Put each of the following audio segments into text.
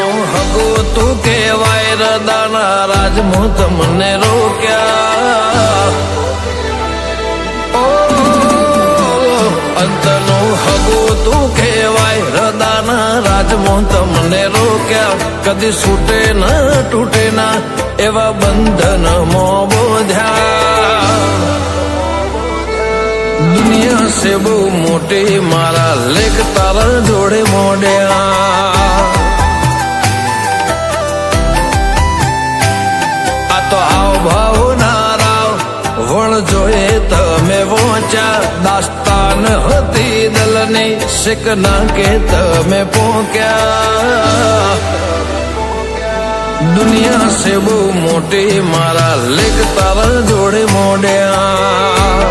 અંતનું હગું તું કેવાય રદાના રાજમું તમને રોક્યા અંતનું હગું તું કેવાય રદાના રાજમું તમને રોક્યા કદી છૂટે ન તૂટે ના એવા બંધનમાં બોધ્યા દુનિયા સે બહુ મોટી મારા લેખ તારા જોડે મોડ્યા આ તો આવ ભાવ ના રાવ વણ જોઈએ તમે વોચ્યા દાસ્તાન હતી દલની શીખ ના કે તમે પોક્યા દુનિયા સે બહુ મોટી મારા લેખ તારા જોડે મોડ્યા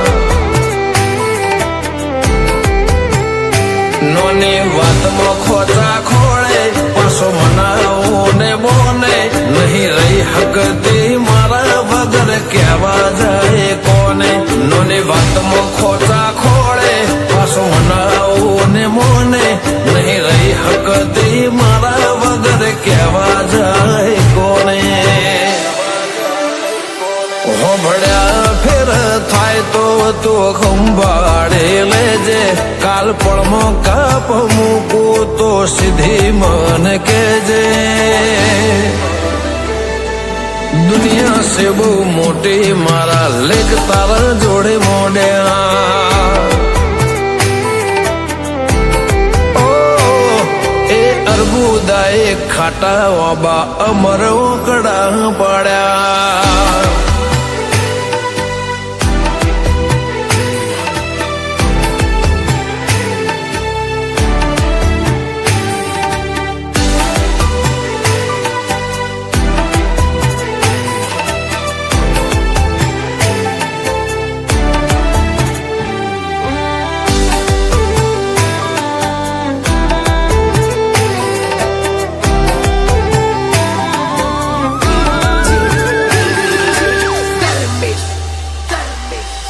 નોની વાતમાં ખોટા ખોળે પાછો મનાવો ને બોને નહીં રહી હકતી મારા વગર કહેવા જાય કોને નોની વાતમાં ખોટા ખોળે પાછો મનાવો ને મોને નહીં રહી હકતી મારા વગર કહેવા જાય કોને હોભળ્યા ફેર થાય તો ખંભાળે લેજે કાલ પળમાં કાપ મૂકું તો સીધી મન કેજે દુનિયા સે બહુ મોટી મારા લેખ તારા જોડે મોડ્યા એ અર્બુદાએ ખાટા વાબા અમર ઓકડા પાડ્યા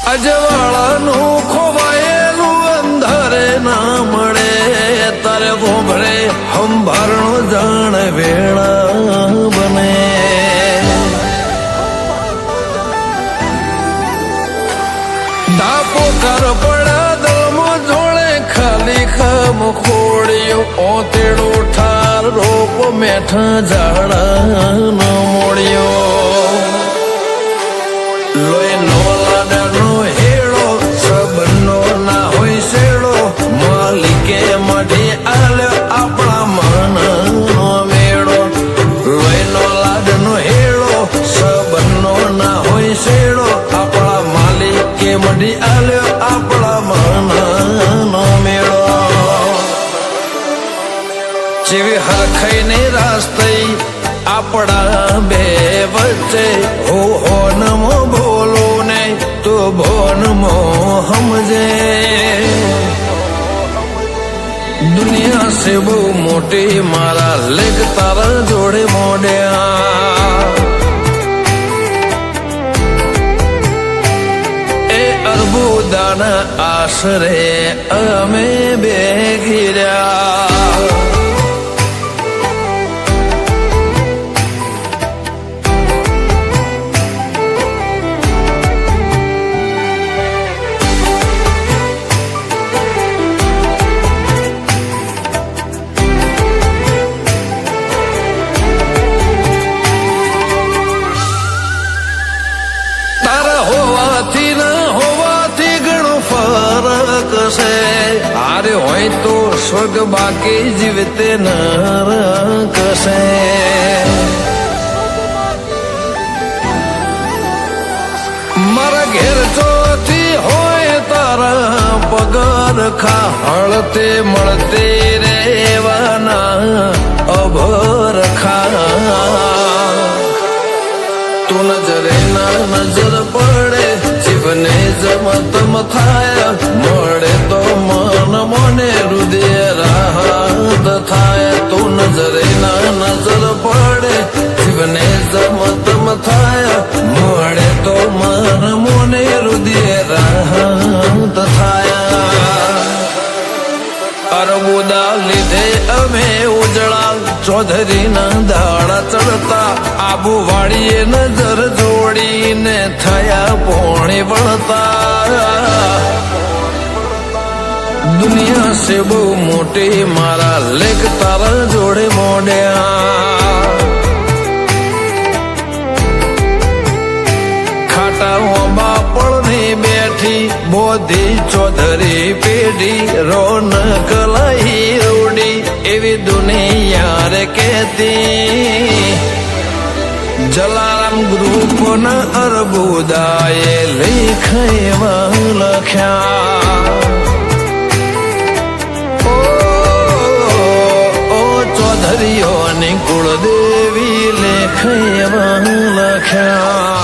અજવાળાનું ખોવાયેલું અંધારે ના મળે તારે ગોભળે હંભારણો જાણ વેળા બને ધાપો કર પડ્યા દળમો જોડે ખાલી ખમ ખોડ્યો ઓતેડો ઠાર રોપ મેઠા ઝાડા ન મોડ્યો લોહી નો લાડનો હેડો સબનો ના હોય શેડો માલિકે મઢી આલ્યો આપણા મનનો મેળો લોહી નો લાડનો હેડો સબનો ના હોય શેડો આપણા માલિકે મઢી આલ્યો આપણા મનનો મેળો જેવી હરખાઈને રાસ્તે આપણા બે વચ્ચે હો નમો બોલો ને તો ભોનમો સમજે દુનિયા સે બહુ મોટી મારા લેખ તારા જોડે મોડ્યા એ અર્બુદાના આશરે અમે બે ઘીર્યા હારે હોય તો સ્વર્ગ બાકી જીવતે નરક છે મારા ઘેર ચોથી હોય તારા પગાર ખા હળતે મળતે રેવાના અભર ખા તું નજરે ના નજર પડે જીવને જમતમ થાય મળે તો મન મને હૃદય રાહત થાય તું નજરે ના નજર પડે જીવને જમતમ થાય મળે તો મન મને હૃદય રાહત થાય અરબુદા લીધે અમે ઉજળા ચૌધરીના દાડા ચડતા આબુ વાળીએ નજર જોડીને થયા પોણી વળતા દુનિયા છે બહુ મોટી મારા લેખ તારા જોડે મોડ્યા ખાટા બાપળની બેઠી બોધી ચૌધરી પેઢી રોનક લઈ રૂડી એવી દુનિયા રે કહેતી જલારામ ગ્રુપ ના અરબુદાએ લેખ એવા લખ્યા ચૌધરીઓની કુળદેવી લેખ એવા લખ્યા